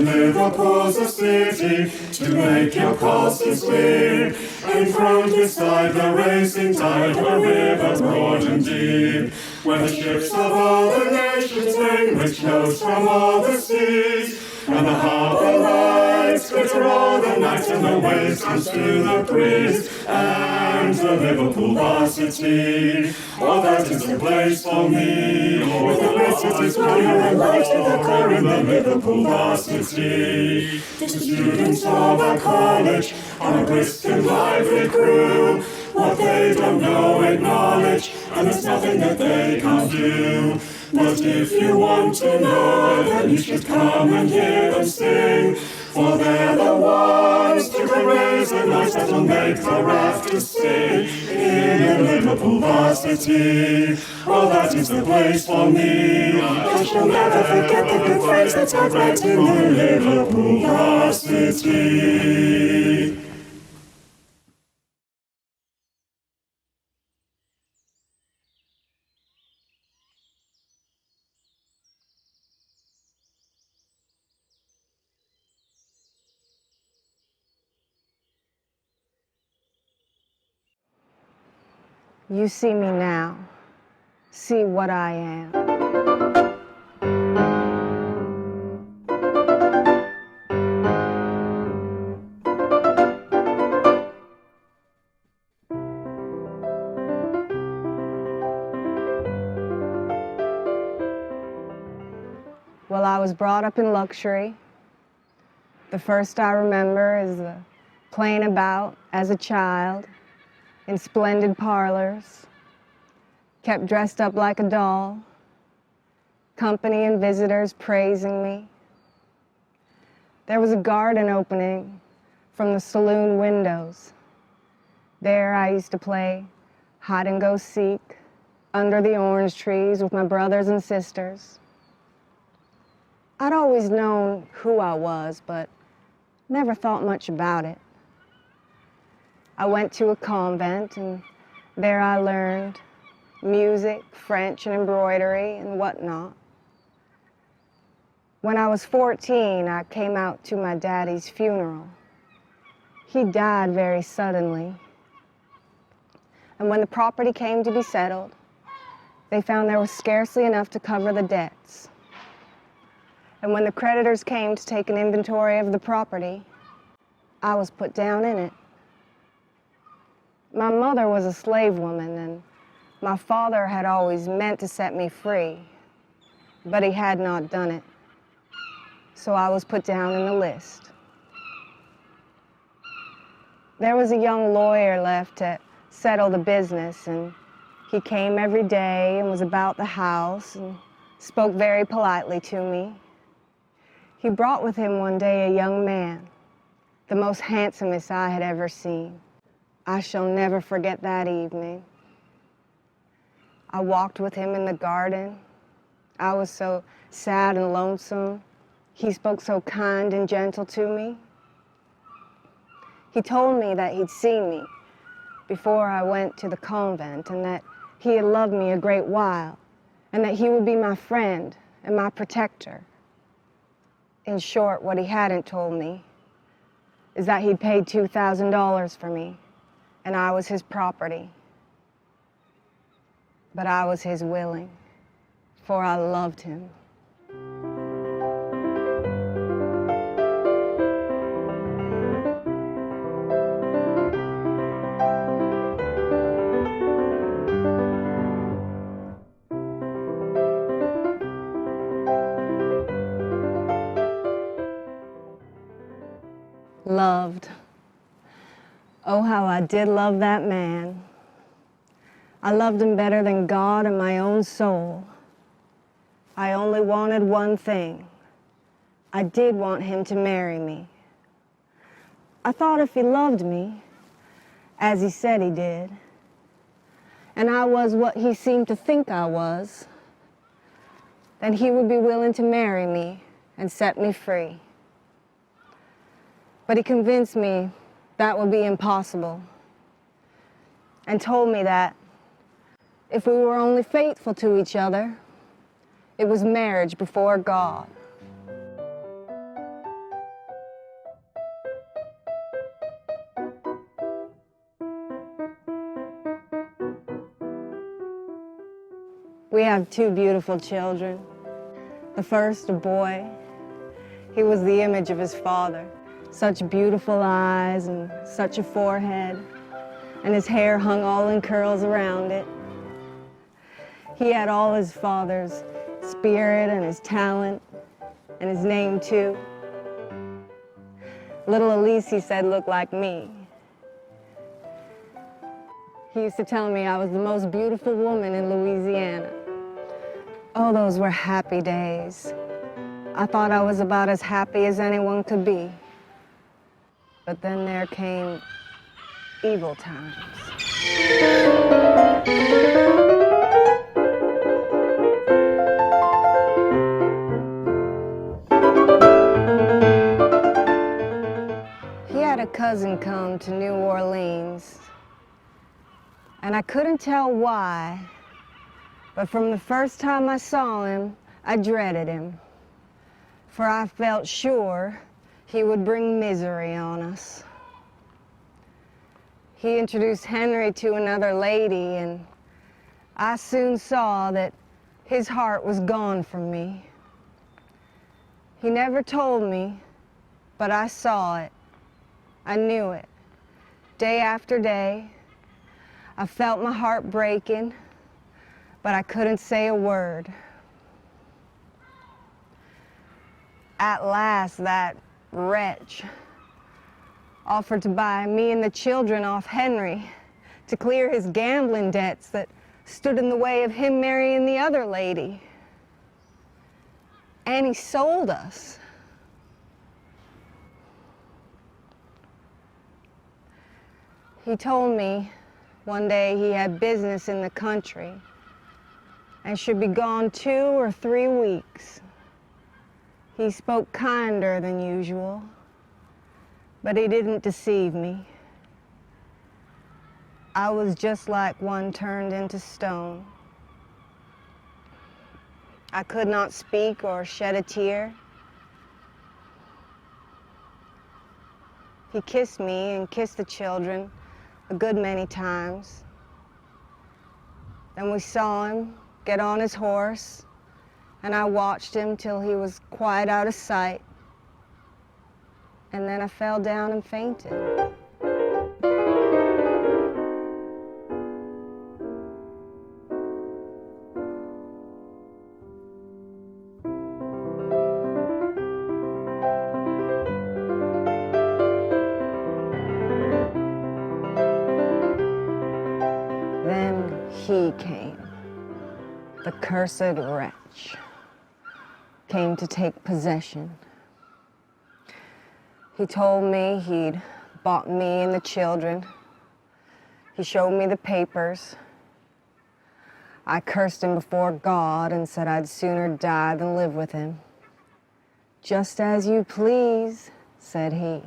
And Liverpool's a city to make your coasters clear, enthroned beside the racing tide, a river broad and deep, where the ships of all the nations bring rich notes from all the seas, and the harbour lights glitter all the night, and the waves dance to the breeze, and the Liverpool varsity, oh, that is the place for me. With the great city's colour and light to the core in the Liverpool varsity. The students of our college on a brisk and lively crew, what they don't know acknowledge, and there's nothing that they can't do. But if you want to know, then you should come and hear them sing, for they're the ones to raise the noise that will make the rafters sing in the Liverpool varsity. Oh, that is the place for me. I shall never forget the good friends that I've met in the Liverpool varsity. You see me now, see what I am. Well, I was brought up in luxury. The first I remember is playing about as a child in splendid parlors, kept dressed up like a doll, company and visitors praising me. There was a garden opening from the saloon windows. There I used to play hide-and-go-seek under the orange trees with my brothers and sisters. I'd always known who I was, but never thought much about it. I went to a convent, and there I learned music, French, and embroidery, and whatnot. When I was 14, I came out to my daddy's funeral. He died very suddenly. And when the property came to be settled, they found there was scarcely enough to cover the debts. And when the creditors came to take an inventory of the property, I was put down in it. My mother was a slave woman, and my father had always meant to set me free, but he had not done it. So I was put down in the list. There was a young lawyer left to settle the business, and he came every day and was about the house and spoke very politely to me. He brought with him one day a young man, the most handsomest I had ever seen. I shall never forget that evening. I walked with him in the garden. I was so sad and lonesome. He spoke so kind and gentle to me. He told me that he'd seen me before I went to the convent, and that he had loved me a great while, and that he would be my friend and my protector. In short, what he hadn't told me is that he'd paid $2,000 for me, and I was his property. But I was his willing, for I loved him. Loved. Oh, how I did love that man. I loved him better than God and my own soul. I only wanted one thing. I did want him to marry me. I thought if he loved me, as he said he did, and I was what he seemed to think I was, then he would be willing to marry me and set me free. But he convinced me that would be impossible, and told me that if we were only faithful to each other, it was marriage before God. We have two beautiful children. The first, a boy. He was the image of his father. Such beautiful eyes and such a forehead, and his hair hung all in curls around it. He had all his father's spirit and his talent, and his name too. Little Elise, he said, looked like me. He used to tell me I was the most beautiful woman in Louisiana. Oh, those were happy days. I thought I was about as happy as anyone could be. But then there came evil times. He had a cousin come to New Orleans, and I couldn't tell why, but from the first time I saw him, I dreaded him, for I felt sure he would bring misery on us. He introduced Henry to another lady, and I soon saw that his heart was gone from me. He never told me, but I saw it. I knew it. Day after day, I felt my heart breaking, but I couldn't say a word. At last, that wretch offered to buy me and the children off Henry to clear his gambling debts that stood in the way of him marrying the other lady. And he sold us. He told me one day he had business in the country and should be gone 2 or 3 weeks. He spoke kinder than usual, but he didn't deceive me. I was just like one turned into stone. I could not speak or shed a tear. He kissed me and kissed the children a good many times. Then we saw him get on his horse, and I watched him till he was quite out of sight. And then I fell down and fainted. Then he came, the cursed wretch, came to take possession. He told me he'd bought me and the children. He showed me the papers. I cursed him before God and said I'd sooner die than live with him. "Just as you please," said he.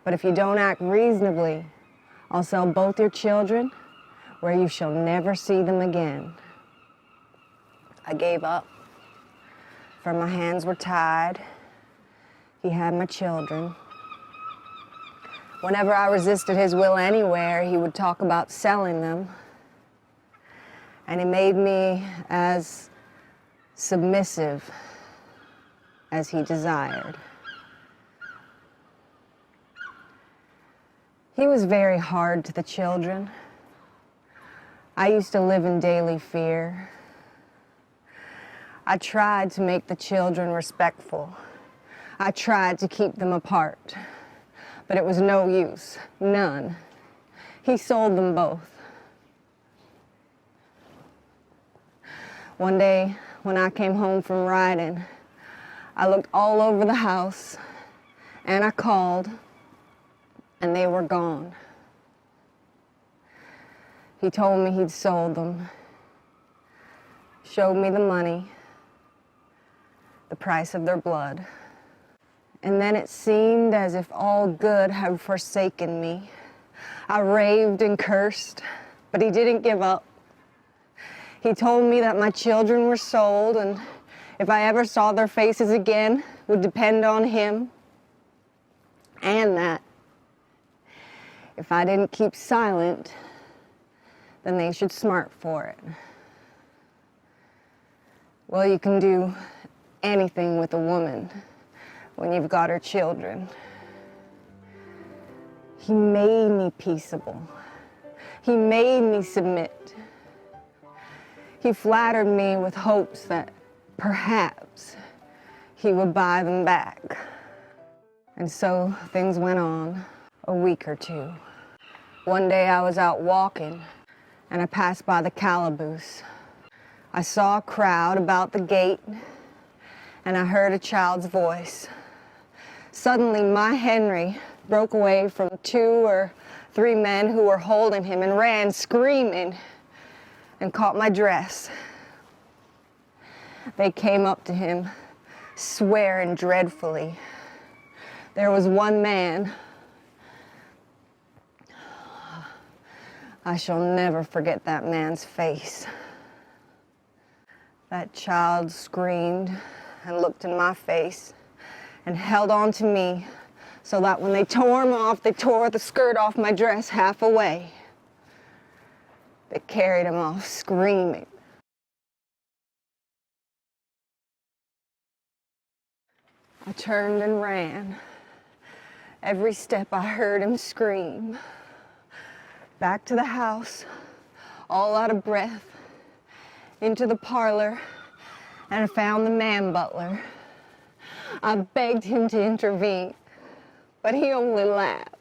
"But if you don't act reasonably, I'll sell both your children where you shall never see them again." I gave up, for my hands were tied. He had my children. Whenever I resisted his will anywhere, he would talk about selling them. And he made me as submissive as he desired. He was very hard to the children. I used to live in daily fear. I tried to make the children respectful. I tried to keep them apart, but it was no use, none. He sold them both. One day, when I came home from riding, I looked all over the house, and I called, and they were gone. He told me he'd sold them, showed me the money, the price of their blood. And then it seemed as if all good had forsaken me. I raved and cursed, but he didn't give up. He told me that my children were sold, and if I ever saw their faces again, would depend on him. And that if I didn't keep silent, then they should smart for it. Well, you can do anything with a woman when you've got her children. He made me peaceable. He made me submit. He flattered me with hopes that perhaps he would buy them back. And so things went on a week or two. One day I was out walking and I passed by the calaboose. I saw a crowd about the gate and I heard a child's voice. Suddenly my Henry broke away from 2 or 3 men who were holding him and ran screaming and caught my dress. They came up to him, swearing dreadfully. There was one man. I shall never forget that man's face. That child screamed and looked in my face and held on to me so that when they tore him off, they tore the skirt off my dress half away. They carried him off screaming. I turned and ran. Every step I heard him scream. Back to the house, all out of breath, into the parlor, and I found the man butler. I begged him to intervene, but he only laughed.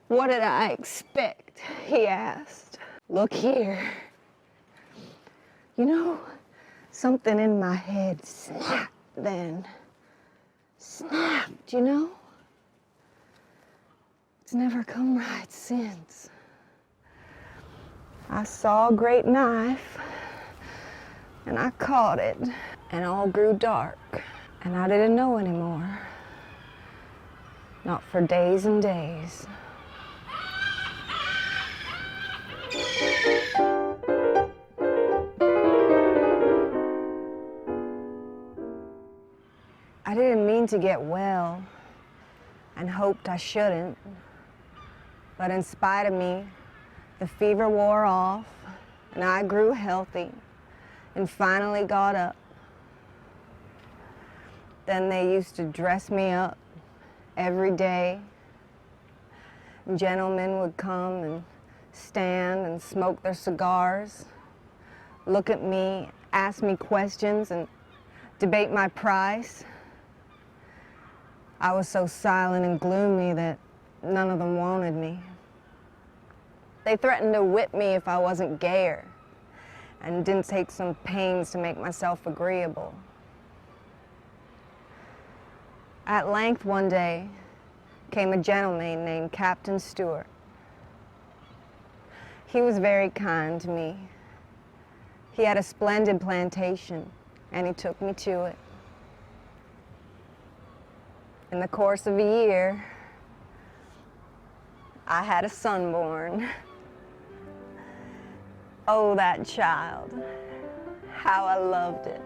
What did I expect? He asked. Look here. You know, something in my head snapped then. Snapped, you know? It's never come right since. I saw a great knife, and I caught it, and all grew dark, and I didn't know anymore. Not for days and days. I didn't mean to get well, and hoped I shouldn't. But in spite of me, the fever wore off, and I grew healthy, and finally got up. Then they used to dress me up every day. Gentlemen would come and stand and smoke their cigars, look at me, ask me questions, and debate my price. I was so silent and gloomy that none of them wanted me. They threatened to whip me if I wasn't gayer and didn't take some pains to make myself agreeable. At length one day came a gentleman named Captain Stewart. He was very kind to me. He had a splendid plantation and he took me to it. In the course of a year, I had a son born. Oh, that child, how I loved it.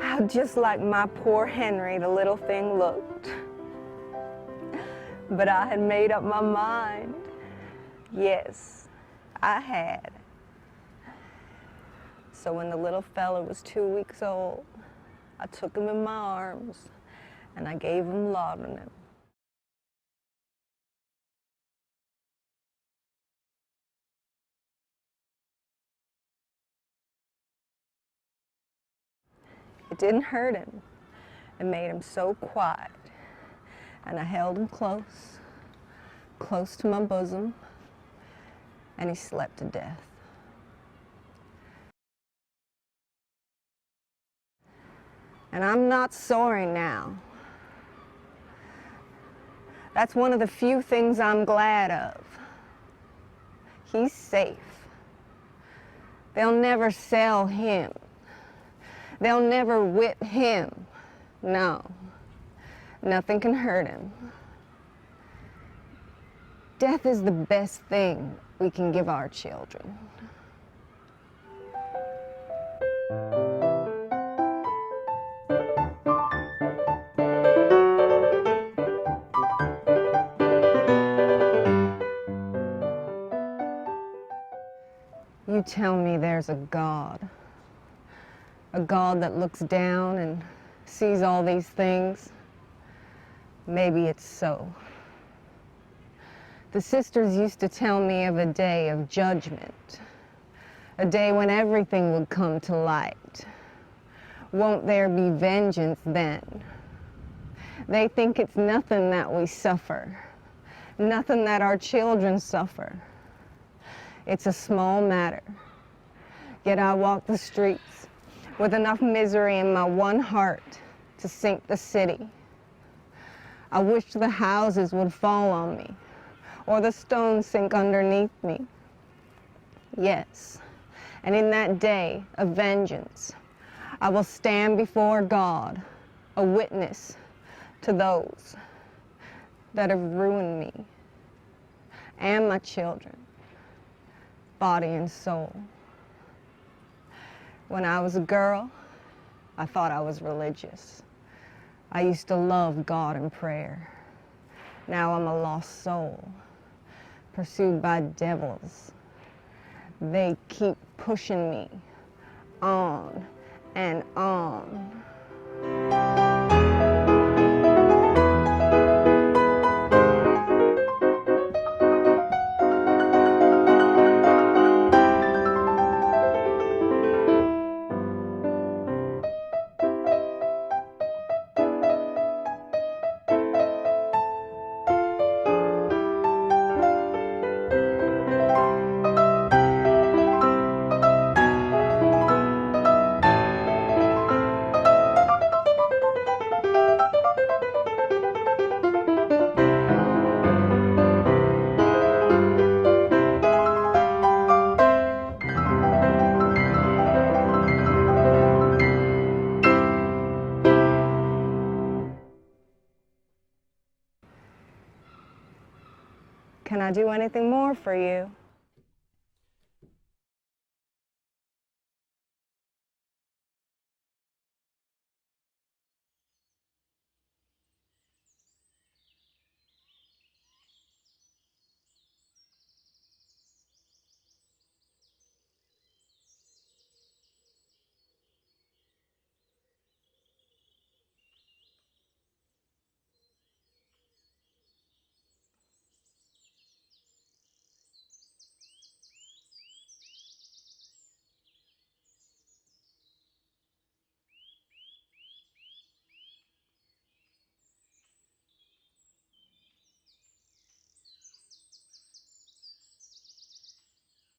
How just like my poor Henry the little thing looked. But I had made up my mind. Yes, I had. So when the little fella was 2 weeks old, I took him in my arms and I gave him laudanum. It didn't hurt him. It made him so quiet. And I held him close, close to my bosom, and he slept to death. And I'm not sorry now. That's one of the few things I'm glad of. He's safe. They'll never sell him. They'll never whip him. No, nothing can hurt him. Death is the best thing we can give our children. tell me there's a God that looks down and sees all these things. Maybe it's so. The sisters used to tell me of a day of judgment, a day when everything would come to light. Won't there be vengeance then? They think it's nothing that we suffer, nothing that our children suffer. It's a small matter. Yet I walk the streets with enough misery in my one heart to sink the city. I wish the houses would fall on me, or the stones sink underneath me. Yes, and in that day of vengeance, I will stand before God, a witness to those that have ruined me and my children, body and soul. When I was a girl, I thought I was religious. I used to love God and prayer. Now I'm a lost soul, pursued by devils. They keep pushing me on and on. Can I do anything more for you?